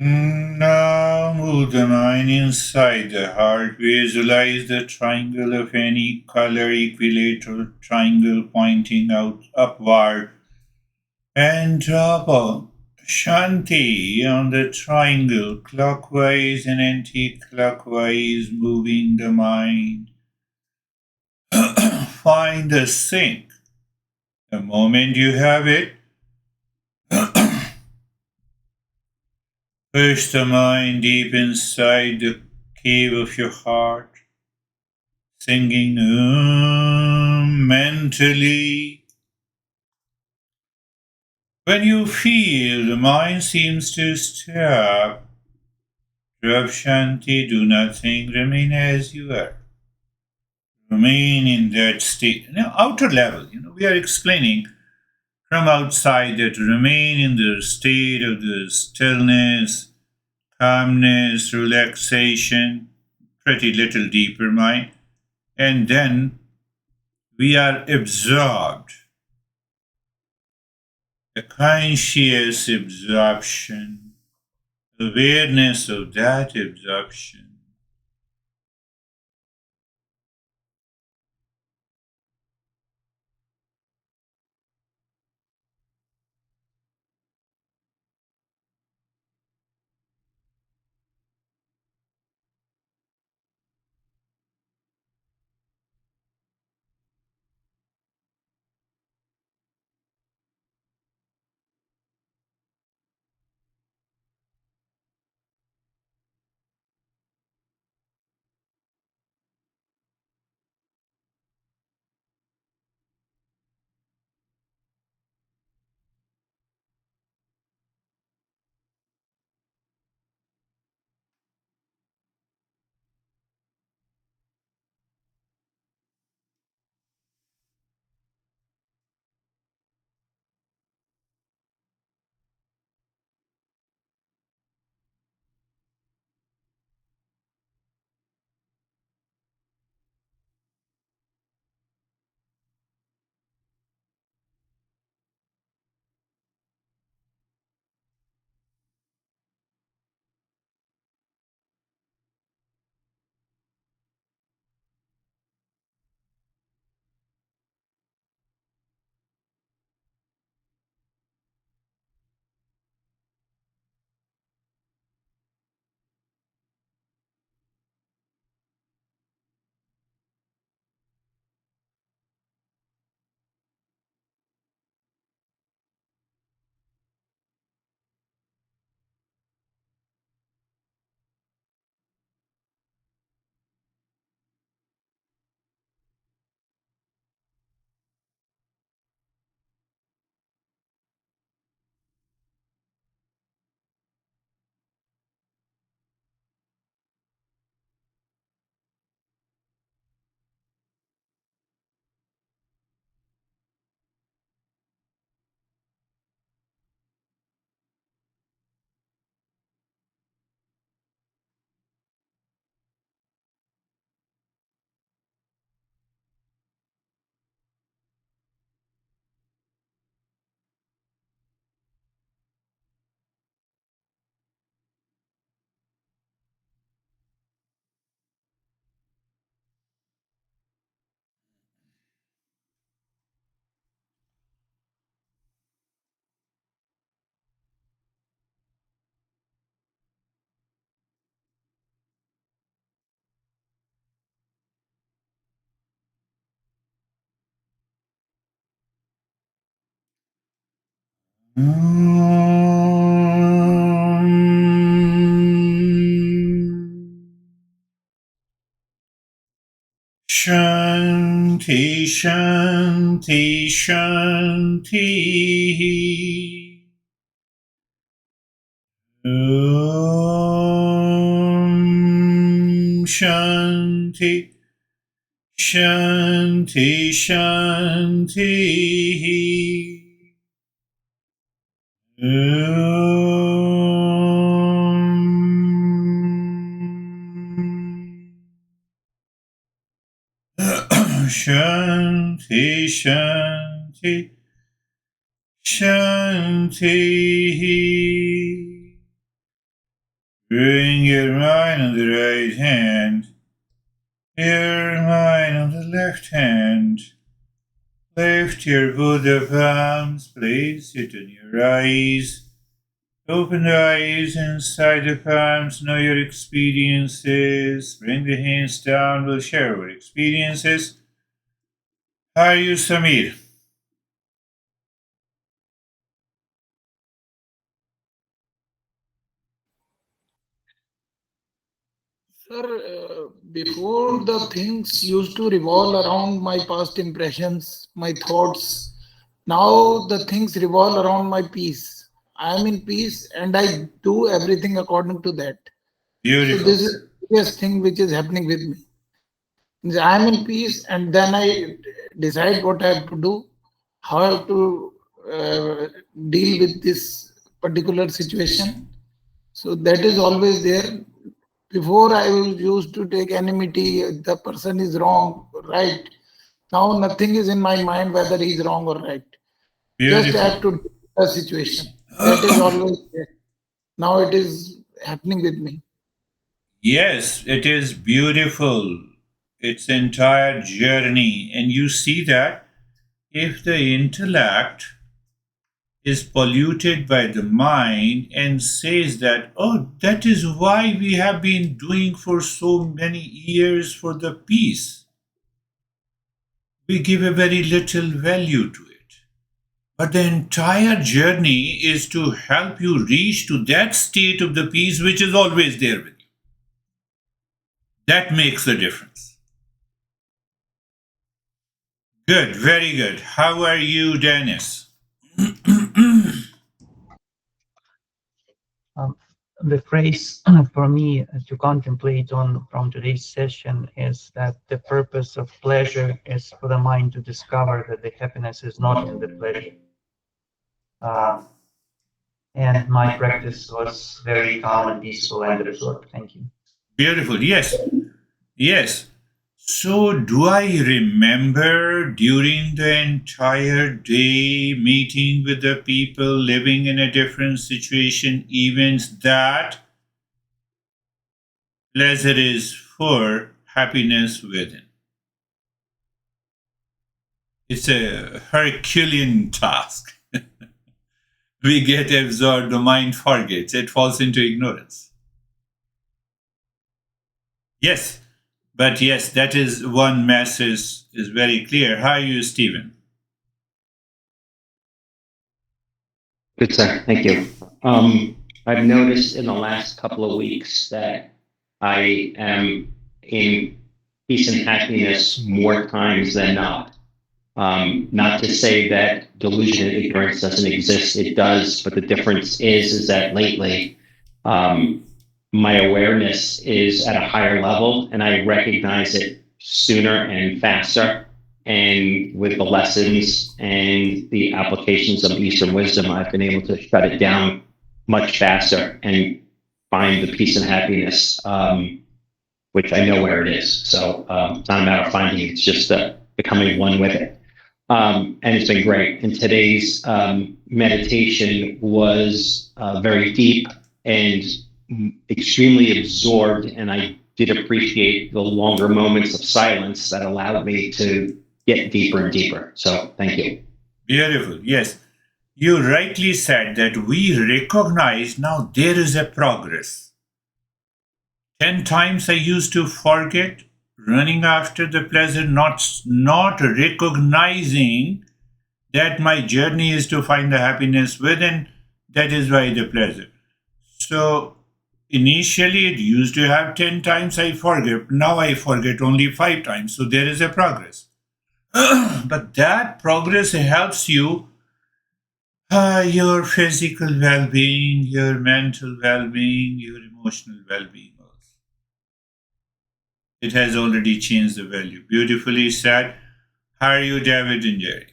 Now pull the mind inside the heart. Visualize the triangle of any color, equilateral triangle pointing out upward, and drop a Shanti on the triangle, clockwise and anti-clockwise, moving the mind. Find the sync. The moment you have it, push the mind deep inside the cave of your heart, singing mentally. When you feel the mind seems to stop, drop Shanti, do nothing, remain as you are. Remain in that state. Now, outer level, we are explaining from outside that remain in the state of the stillness, calmness, relaxation, pretty little deeper mind, and then we are absorbed. A conscious absorption, awareness of that absorption. Shanti, Shanti, Shanti. Shanti, Shanti, Shanti. Shanti, Shanti, Shanti. Bring your mind on the right hand, your mind on the left hand. Lift your Buddha palms, place it on your eyes. Open the eyes inside the palms, know your experiences. Bring the hands down, we'll share our experiences. How are you, Samir? Sir, before the things used to revolve around my past impressions, my thoughts. Now the things revolve around my peace. I am in peace and I do everything according to that. So Beautiful. this is the biggest thing which is happening with me. Means I am in peace and then I decide what I have to do, how I have to deal with this particular situation. So that is always there. Before I was used to take enmity, the person is wrong, right. Now nothing is in my mind whether he is wrong or right. Just I Beautiful. have to deal with the situation. That is always there. Now it is happening with me. Yes, it is beautiful. Its entire journey. And you see that if the intellect is polluted by the mind and says that, oh, that is why we have been doing for so many years for the peace, we give a very little value to it. But the entire journey is to help you reach to that state of the peace which is always there with you. That makes the difference. Good, very good. How are you, Dennis? Um, the phrase for me to contemplate on from today's session is that the purpose of pleasure is for the mind to discover that the happiness is not in the pleasure. Um, and my practice was very calm and peaceful and absorbed. Thank you. Beautiful. Yes. Yes. So, do I remember during the entire day meeting with the people living in a different situation, events that pleasure is for happiness within? It's a Herculean task. We get absorbed, the mind forgets, it falls into ignorance. Yes, but yes, that is one message is very clear. How are you, Stephen? Good, sir. Thank you. I've noticed in the last couple of weeks that I am in peace and happiness more times than not. Not to say that delusion and ignorance doesn't exist, it does, but the difference is that lately, um, my awareness is at a higher level and I recognize it sooner and faster. And with the lessons and the applications of Eastern wisdom, I've been able to shut it down much faster and find the peace and happiness, which I know where it is. So it's not a matter of finding it, it's just becoming one with it. And it's been great. And today's meditation was very deep and extremely absorbed. And I did appreciate the longer moments of silence that allowed me to get deeper and deeper. So thank you. Beautiful. Yes. You rightly said that we recognize now there is a progress. 10 times I used to forget, running after the pleasure, not recognizing that my journey is to find the happiness within. That is why the pleasure. So initially it used to have 10 times I forget. Now I forget only 5 times. So there is a progress. But that progress helps you your physical well-being, your mental well-being, your emotional well-being also. It has already changed the value. Beautifully said. How are you, David and Jerry?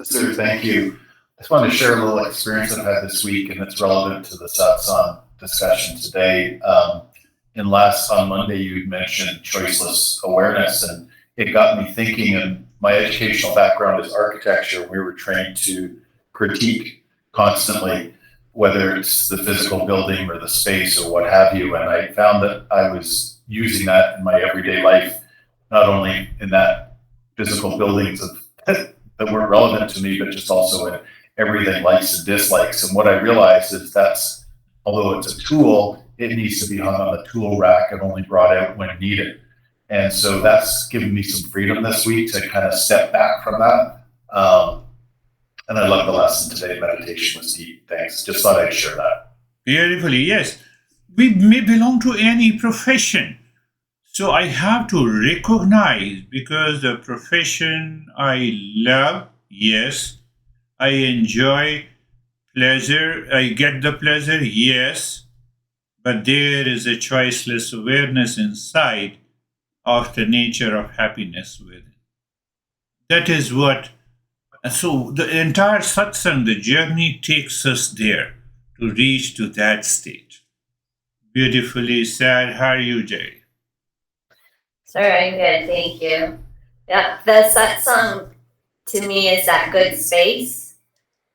Sir, thank you. I just wanted to share a little experience I've had this week, and it's relevant to the satsang discussion today. On Monday, you mentioned choiceless awareness, and it got me thinking. And my educational background is architecture. We were trained to critique constantly whether it's the physical building or the space or what have you. And I found that I was using that in my everyday life, not only in that physical buildings that weren't relevant to me, but just also in everything likes and dislikes. And what I realized is that's, although it's a tool, it needs to be hung on the tool rack and only brought out when needed. And so that's given me some freedom this week to kind of step back from that. And I love the lesson today. Meditation was deep. Thanks. Just thought I'd share that. Beautifully, yes. We may belong to any profession. So I have to recognize, because the profession I love, yes. I enjoy pleasure. I get the pleasure, yes. But there is a choiceless awareness inside of the nature of happiness within. That is what. So the entire satsang, the journey takes us there to reach to that state. Beautifully said. How are you, Jay? Sir, I'm good, thank you. Yeah, the satsang to me is that good space,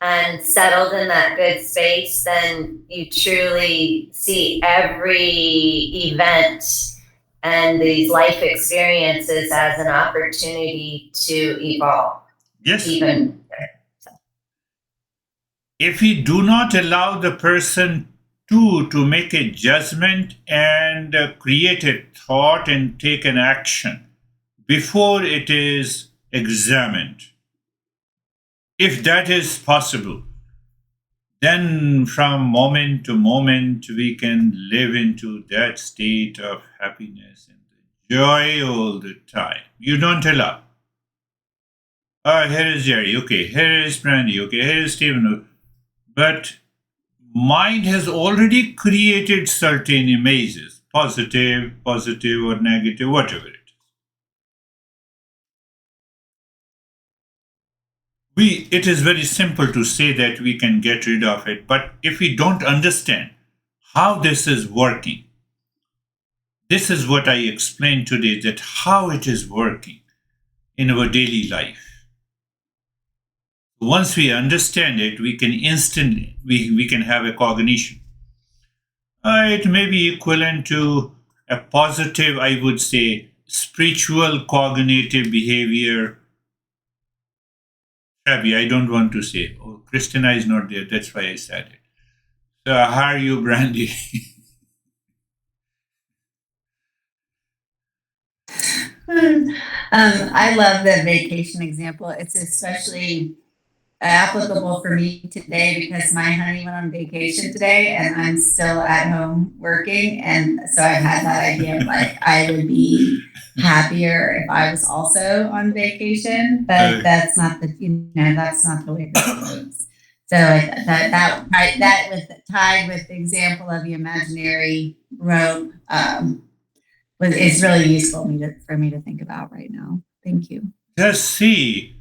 and settled in that good space, then you truly see every event and these life experiences as an opportunity to evolve. Yes. Even If we do not allow the person to make a judgment and create a thought and take an action before it is examined, if that is possible, then from moment to moment we can live into that state of happiness and joy all the time. You don't allow. Here is Jerry, okay, here is Brandy, okay, here is Stephen. But mind has already created certain images, positive or negative, whatever it is. It is very simple to say that we can get rid of it, but if we don't understand how this is working, this is what I explained today, that how it is working in our daily life. Once we understand it, we can instantly, we can have a cognition. It may be equivalent to a positive, I would say, spiritual cognitive behavior. Shabby, I don't want to say. Oh, Christina is not there, that's why I said it. So how are you, Brandy? I love the vacation example. It's especially applicable for me today because my honey went on vacation today and I'm still at home working. And so I've had that idea of like, I would be happier if I was also on vacation, but that's not the, that's not the way that works. So that was tied with the example of the imaginary rope, is really useful for me to think about right now. Thank you. Just see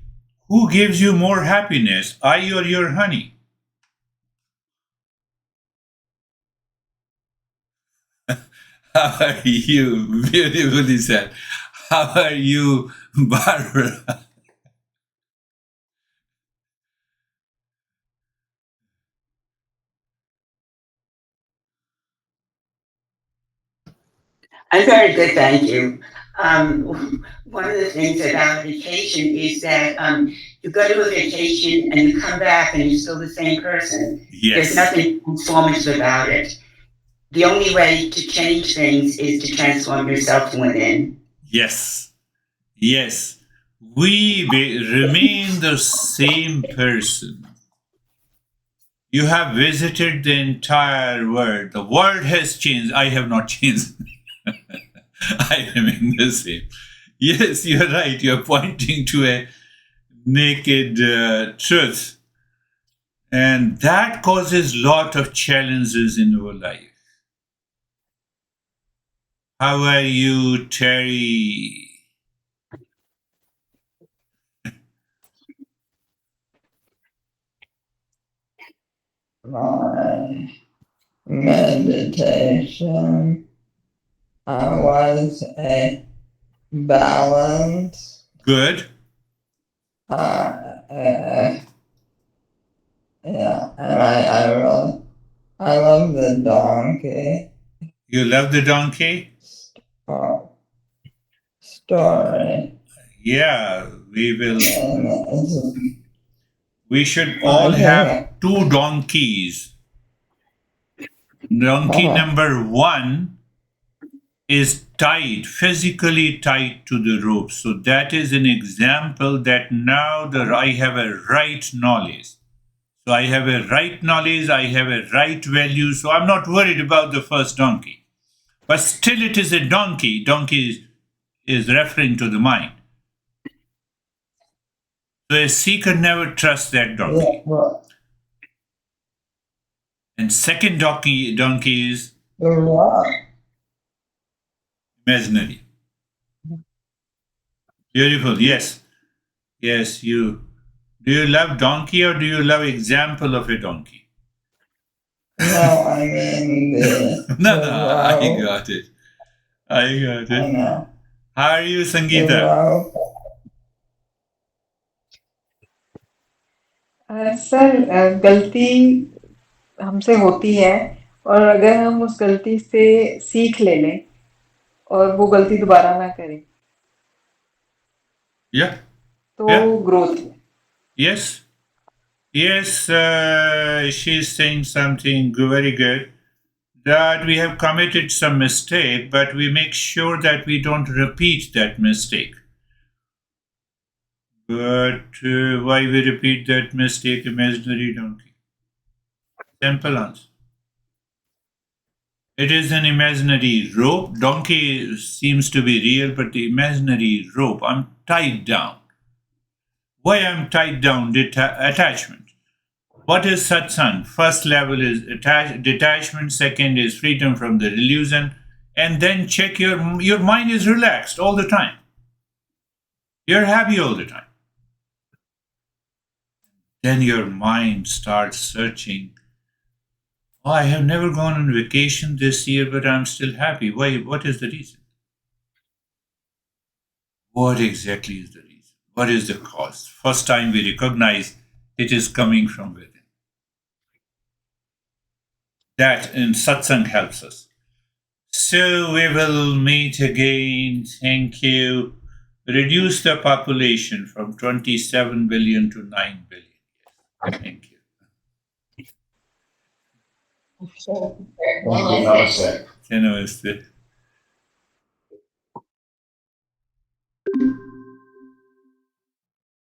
who gives you more happiness, I or your honey. How are you? Beautifully said. How are you, Barbara? I'm very good, thank you. One of the things about vacation is that you go to a vacation and you come back and you're still the same person. Yes. There's nothing transformative about it. The only way to change things is to transform yourself from within. Yes. Yes. We remain the same person. You have visited the entire world. The world has changed. I have not changed. I remain the same. Yes, you're right. You're pointing to a naked truth. And that causes a lot of challenges in our life. How are you, Terry? My meditation was a balance. Good. Yeah, and I really donkey You love the donkey? story. Yeah, we will. And it's, We should all have 2 donkeys. Donkey number 1 is tied, physically tied to the rope. So that is an example that now I have a right knowledge. So I have a right knowledge, I have a right value. So I'm not worried about the first donkey. But still it is a donkey. Donkey is referring to the mind. So a seeker never trusts that donkey. yeah, well, And second donkey is the rock. imaginary. Beautiful. Yes. Yes, you. Do you love donkey or do you love example of a donkey? No, I mean the No, the I rope. got it. I got I it. know. How are you, The Sangeeta? rope. Sir गलती हमसे होती है और अगर हम उस गलती से सीख ले लें और वो गलती दोबारा ना करें Yeah. तो Yeah. ग्रोथ है Yes. Yes. She's saying something very good. That we have committed some mistake, but we make sure that we don't repeat that mistake. But why we repeat that mistake, imaginary donkey? Simple answer. It is an imaginary rope. Donkey seems to be real, but the imaginary rope, I'm tied down. Why I'm tied down? Attachment. What is satsang? First level is detachment. Second is freedom from the illusion. And then check your mind is relaxed all the time. You're happy all the time. Then your mind starts searching. Oh, I have never gone on vacation this year, but I'm still happy. Why? What is the reason? What exactly is the reason? What is the cause? First time we recognize it is coming from within. That in satsang helps us. So we will meet again. Thank you. Reduce the population from 27 billion to 9 billion. Thank you. Namaste. Namaste.